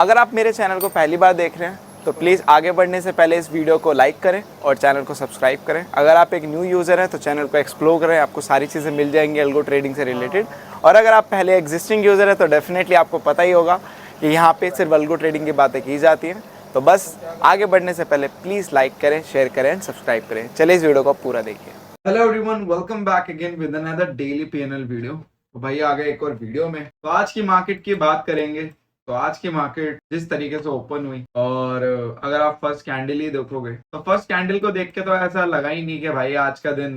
अगर आप मेरे चैनल को पहली बार देख रहे हैं तो प्लीज़ आगे बढ़ने से पहले इस वीडियो को लाइक करें और चैनल को सब्सक्राइब करें। अगर आप एक न्यू यूज़र हैं तो चैनल को एक्सप्लोर करें, आपको सारी चीज़ें मिल जाएंगी अल्गो ट्रेडिंग से रिलेटेड। और अगर आप पहले एग्जिस्टिंग यूज़र हैं तो डेफिनेटली आपको पता ही होगा कि यहाँ पे सिर्फ अल्गो ट्रेडिंग की बातें की जाती हैं। तो बस आगे बढ़ने से पहले प्लीज़ लाइक करें, शेयर करें एंड सब्सक्राइब करें। चलिए इस वीडियो को पूरा देखिए। Hello everyone, welcome back again with another daily PNL video. तो भाई आ गए एक और वीडियो में। तो आज की मार्केट की बात करेंगे। तो आज की मार्केट जिस तरीके से ओपन हुई, और अगर आप फर्स्ट कैंडल ही देखोगे तो फर्स्ट कैंडल को देख के तो ऐसा लगा ही नहीं कि भाई आज का दिन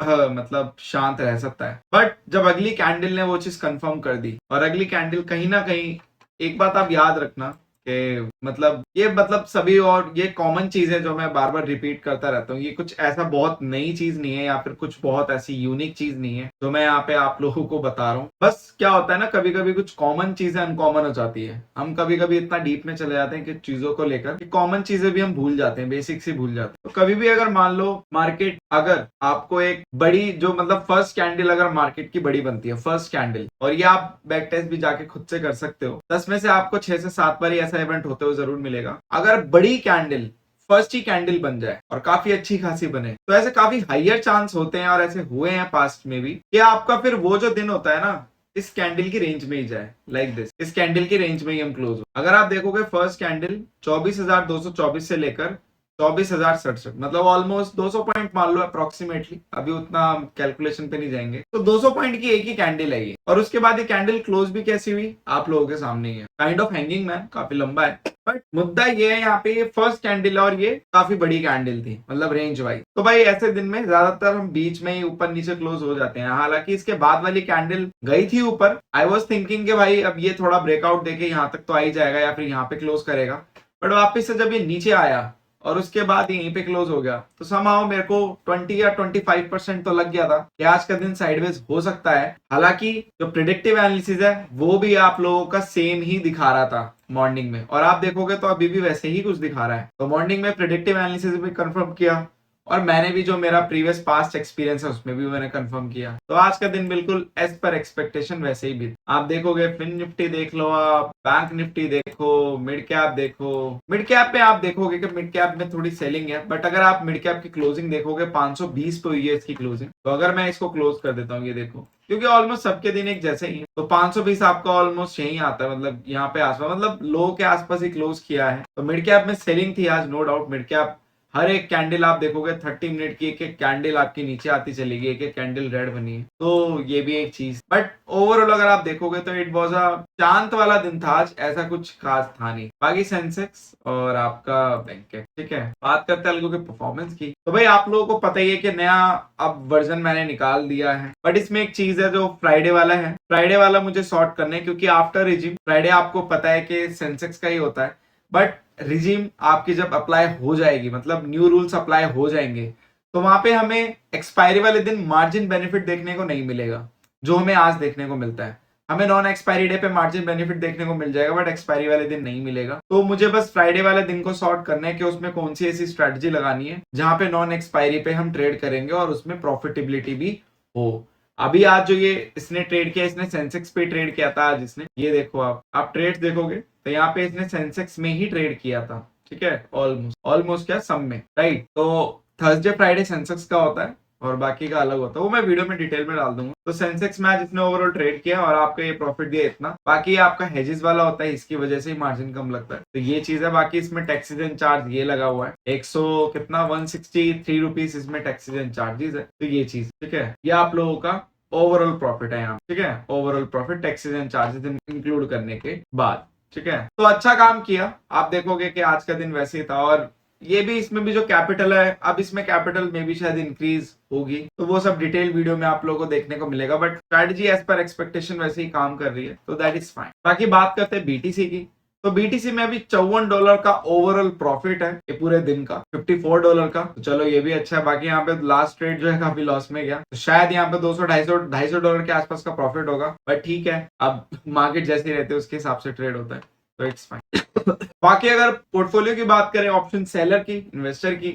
मतलब शांत रह सकता है। बट जब अगली कैंडल ने वो चीज कंफर्म कर दी, और अगली कैंडल कहीं ना कहीं, एक बात आप याद रखना कि मतलब सभी, और ये कॉमन चीज है जो मैं बार बार रिपीट करता रहता हूँ, ये कुछ ऐसा बहुत नई चीज नहीं है या फिर कुछ बहुत ऐसी यूनिक चीज नहीं है जो मैं यहाँ पे आप लोगों को बता रहा हूँ। बस क्या होता है ना, कभी कभी कुछ कॉमन चीजें अनकॉमन हो जाती है। हम कभी कभी इतना डीप में चले जाते हैं कि चीजों को लेकर कि कॉमन चीजें भी हम भूल जाते हैं, बेसिक्स ही भूल जाते हैं। तो कभी भी अगर मान लो मार्केट, अगर आपको एक बड़ी जो मतलब फर्स्ट कैंडल अगर मार्केट की बड़ी बनती है, फर्स्ट कैंडल, और ये आप बैक टेस्ट भी जाके खुद से कर सकते हो, 10 में से आपको 6 से 7 बार ऐसा इवेंट होते हुए जरूर मिलेगा। अगर बड़ी कैंडल फर्स्ट ही कैंडल बन जाए और काफी अच्छी खासी बने, तो ऐसे काफी हाइयर चांस होते हैं, और ऐसे हुए हैं पास्ट में भी, कि आपका फिर वो जो दिन होता है ना, इस कैंडल की रेंज में ही जाए, लाइक दिस, इस कैंडल की रेंज में ही हम क्लोज हो। अगर आप देखोगे फर्स्ट कैंडल 24,224 से लेकर 24,067, मतलब ऑलमोस्ट 200 पॉइंट मान लो अप्रोक्सीमेटली, अभी उतना कैलकुलेशन पे नहीं जाएंगे, तो 200 पॉइंट की एक ही कैंडल है ये। और उसके बाद ये कैंडल क्लोज भी कैसी हुई आप लोगों के सामने ही है, काइंड ऑफ हैंगिंग मैन, काफी लंबा है। बट मुद्दा ये है यहाँ पे, ये फर्स्ट कैंडल और ये काफी बड़ी कैंडल थी, मतलब रेंज वाइज। तो भाई ऐसे दिन में ज्यादातर हम बीच में ही ऊपर नीचे क्लोज हो जाते हैं। हालांकि इसके बाद वाली कैंडल गई थी ऊपर, आई वॉज थिंकिंग कि भाई अब ये थोड़ा ब्रेकआउट देके यहाँ तक तो आ ही जाएगा या फिर यहाँ पे क्लोज करेगा। बट वापिस से जब ये नीचे आया और उसके बाद यहीं पे क्लोज हो गया, तो समहाउ मेरे को 20 या 25% तो लग गया था कि आज का दिन साइडवेज हो सकता है। हालांकि जो प्रिडिक्टिव एनालिसिस है वो भी आप लोगों का सेम ही दिखा रहा था मॉर्निंग में, और आप देखोगे तो अभी भी वैसे ही कुछ दिखा रहा है। तो मॉर्निंग में प्रिडिक्टिव एनालिसिस भी कंफर्म किया, और मैंने भी जो मेरा प्रीवियस पास्ट एक्सपीरियंस है उसमें भी मैंने कंफर्म किया। तो आज का दिन बिल्कुल एज पर एक्सपेक्टेशन वैसे ही भी। आप देखोगे फिन निफ्टी देख लो, आप बैंक निफ्टी देखो, मिड कैप देखो। मिड कैप में आप देखोगे कि मिड कैप में थोड़ी सेलिंग है, बट अगर आप मिड कैप की क्लोजिंग देखोगे 520 पे हुई है इसकी क्लोजिंग। तो अगर मैं इसको क्लोज कर देता हूँ, ये देखो, क्योंकि ऑलमोस्ट सबके दिन एक जैसे ही है, तो 520 आपका ऑलमोस्ट यही आता है, मतलब यहाँ पे आसपास, मतलब लो के आसपास ही क्लोज किया है। तो मिड कैप में सेलिंग थी आज, नो डाउट। मिड कैप हर एक कैंडल आप देखोगे 30 मिनट की एक एक कैंडल आपकी नीचे आती चलेगी, एक एक कैंडल रेड बनी है, तो ये भी एक चीज। बट ओवरऑल अगर आप देखोगे तो इट वाज अ शांत वाला दिन था आज, ऐसा कुछ खास था नहीं। बाकी सेंसेक्स और आपका बैंक है, ठीक है। बात करते हैं अलगो के परफॉर्मेंस की। तो भाई आप लोगों को पता ही है कि नया अब वर्जन मैंने निकाल दिया है, बट इसमें एक चीज है जो फ्राइडे वाला है। फ्राइडे वाला मुझे सॉर्ट करना है, क्योंकि आफ्टर रिजिम फ्राइडे आपको पता है कि सेंसेक्स का ही होता है। बट रिजीम आपकी जब अप्लाई हो जाएगी, मतलब न्यू रूल्स अप्लाई हो जाएंगे, तो वहां पे हमें एक्सपायरी वाले दिन मार्जिन बेनिफिट देखने को नहीं मिलेगा जो हमें आज देखने को मिलता है। हमें नॉन एक्सपायरी डे पे मार्जिन बेनिफिट देखने को मिल जाएगा, बट एक्सपायरी वाले दिन नहीं मिलेगा। तो मुझे बस फ्राइडे वाले दिन को सॉर्ट करना है कि उसमें कौन सी ऐसी स्ट्रेटजी लगानी है जहां पे नॉन एक्सपायरी पे हम ट्रेड करेंगे और उसमें प्रॉफिटेबिलिटी भी हो। अभी आज जो ये इसने ट्रेड किया, इसने सेंसेक्स पे ट्रेड किया था आज इसने, ये देखो आप ट्रेड देखोगे तो यहाँ पे इसने सेंसेक्स में ही ट्रेड किया था, ठीक है। ऑलमोस्ट क्या, सम में, राइट। तो थर्सडे फ्राइडे सेंसेक्स का होता है और बाकी का अलग होता है, वो मैं वीडियो में डिटेल में डाल दूंगा। तो सेंसेक्स में आज इसने ओवरऑल ट्रेड किया और आपका ये प्रॉफिट दिया इतना। बाकी आपका हेजेस वाला होता है, इसकी वजह से ही मार्जिन कम लगता है, तो ये चीज है। बाकी इसमें टैक्सेस एंड चार्ज ये लगा हुआ है 100 कितना 163 रुपीज, इसमें टैक्सेस एंड चार्जेस है। तो ये चीज, ठीक है, ये आप लोगों का ओवरऑल प्रॉफिट है यहाँ, ठीक है। Overall profit taxes and charges include करने के बाद, ठीक है। तो अच्छा काम किया। आप देखोगे कि आज का दिन वैसे ही था, और ये भी, इसमें भी जो कैपिटल है, अब इसमें कैपिटल में भी शायद इंक्रीज होगी, तो वो सब डिटेल वीडियो में आप लोगों को देखने को मिलेगा। But strategy as per expectation वैसे ही काम कर रही है, तो दैट इज फाइन। बाकी बात करते हैं बीटीसी की। तो बीटीसी में अभी $54 का ओवरऑल प्रॉफिट है ये पूरे दिन का, $54 का, तो चलो ये भी अच्छा है। बाकी यहाँ पे लास्ट ट्रेड जो है काफी लॉस में गया, तो शायद यहाँ पे 200-250 के आसपास का प्रॉफिट होगा, बट ठीक है, अब मार्केट जैसी रहती है उसके हिसाब से ट्रेड होता है, तो इट्स फाइन। बाकी अगर पोर्टफोलियो की बात करें, ऑप्शन सेलर की, इन्वेस्टर की,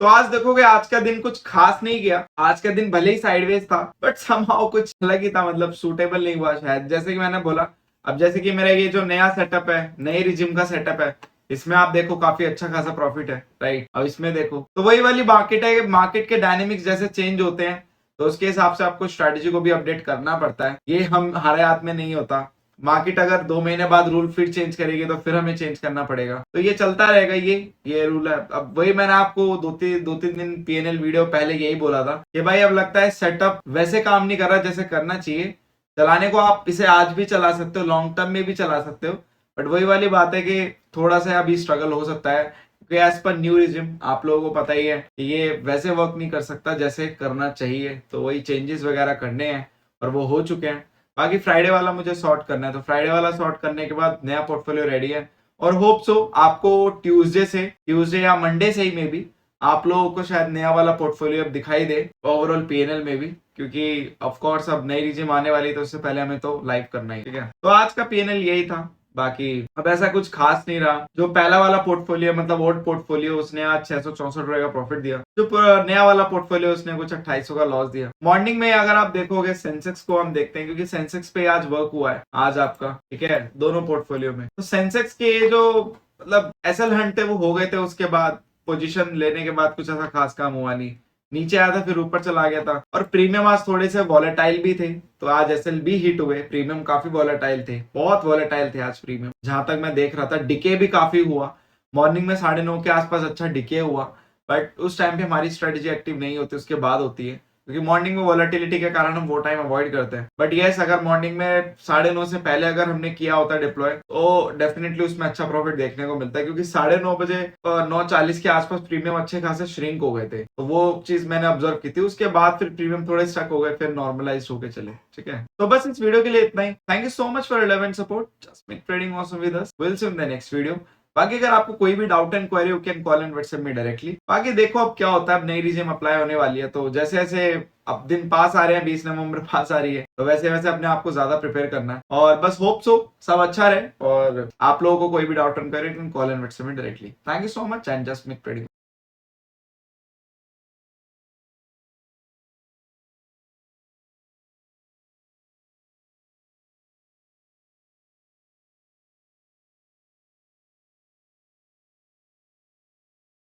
तो आज देखोगे आज का दिन कुछ खास नहीं गया। आज का दिन भले ही साइडवेज था, बट समहाउ कुछ अलग ही था, मतलब सूटेबल नहीं हुआ शायद। जैसे कि मैंने बोला, अब जैसे कि मेरा ये जो नया सेटअप है, नए रिजिम का सेटअप है, इसमें आप देखो काफी अच्छा खासा प्रॉफिट है, राइट। अब इसमें देखो तो वही वाली मार्केट है, मार्केट के डायनेमिक्स जैसे चेंज होते हैं तो उसके हिसाब से आपको स्ट्रैटेजी को भी अपडेट करना पड़ता है। ये हम हमारे हाथ में नहीं होता। मार्केट अगर 2 महीने बाद रूल फिर चेंज करेगी तो फिर हमें चेंज करना पड़ेगा, तो ये चलता रहेगा, ये रूल है। अब वही मैंने आपको दो तीन दिन पीएनएल वीडियो पहले यही बोला था कि भाई अब लगता है सेटअप वैसे काम नहीं कर रहा जैसे करना चाहिए। चलाने को आप इसे आज भी चला सकते हो, लॉन्ग टर्म में भी चला सकते हो, बट वही वाली बात है कि थोड़ा सा अभी स्ट्रगल हो सकता है क्योंकि एज पर न्यू रिजिम आप लोगों को पता ही है कि ये वैसे वर्क नहीं कर सकता जैसे करना चाहिए, तो वही चेंजेस वगैरह करने हैं और वो हो चुके हैं। बाकी फ्राइडे वाला मुझे सॉर्ट करना है, तो फ्राइडे वाला सॉर्ट करने के बाद नया पोर्टफोलियो रेडी है और होप सो आपको ट्यूसडे या मंडे से ही मे बी आप लोगों को शायद नया वाला पोर्टफोलियो अब दिखाई दे ओवरऑल पीएनएल में भी, क्योंकि ऑफ कोर्स अब नई रिजिम आने वाली है तो उससे पहले हमें तो लाइव करना ही, ठीक है। तो आज का पीएनएल यही था, बाकी अब ऐसा कुछ खास नहीं रहा। जो पहला वाला पोर्टफोलियो मतलब ओल्ड पोर्टफोलियो उसने आज 664 रुपए का प्रॉफिट दिया, जो नया वाला पोर्टफोलियो उसने कुछ 2800 का लॉस दिया। मॉर्निंग में अगर आप देखोगे सेंसेक्स को हम देखते हैं क्योंकि सेंसेक्स पे आज वर्क हुआ है आज आपका, ठीक है, दोनों पोर्टफोलियो में। तो सेंसेक्स के जो मतलब एसएल हंट थे वो हो गए थे, उसके बाद पोजीशन लेने के बाद कुछ ऐसा खास काम हुआ नहीं, नीचे आया था फिर ऊपर चला गया था। और प्रीमियम आज थोड़े से वॉलेटाइल भी थे, तो आज एसएलबी हिट हुए, प्रीमियम काफी वॉलेटाइल थे, बहुत वॉलेटाइल थे आज प्रीमियम, जहां तक मैं देख रहा था। डिके भी काफी हुआ, मॉर्निंग में 9:30 के आसपास अच्छा डिके हुआ, बट उस टाइम पे हमारी स्ट्रेटेजी एक्टिव नहीं होती, उसके बाद होती है क्योंकि मॉर्निंग में वॉलेटिलिटी के कारण हम वो टाइम अवॉइड करते हैं। बट यस, अगर मॉर्निंग में 9:30 से पहले अगर हमने किया होता डिप्लॉय तो डेफिनेटली उसमें अच्छा प्रॉफिट देखने को मिलता है, क्योंकि 9:30 बजे 9:40 के आसपास प्रीमियम अच्छे खासे श्रिंक हो गए थे, तो वो चीज मैंने ऑब्जर्व की थी। उसके बाद फिर प्रीमियम थोड़े स्टक हो गए, फिर नॉर्मलाइज होके चले, ठीक है। तो बस इस वीडियो के लिए इतना ही। Thank you so much for your love and support. Just make trading awesome with us. Will see you in the next video. बाकी अगर आपको कोई भी doubt and query you can call and WhatsApp me directly. बाकी देखो अब क्या होता है, अब नई रिजिम अप्लाई होने वाली है, तो जैसे जैसे अब दिन पास आ रहे हैं, 20 नवंबर पास आ रही है, तो वैसे वैसे अपने आप को ज्यादा प्रिपेयर करना है और बस होप सो सब अच्छा रहे। और आप लोगों को कोई भी doubt and query call and WhatsApp में directly. Thank you so much and just make trading.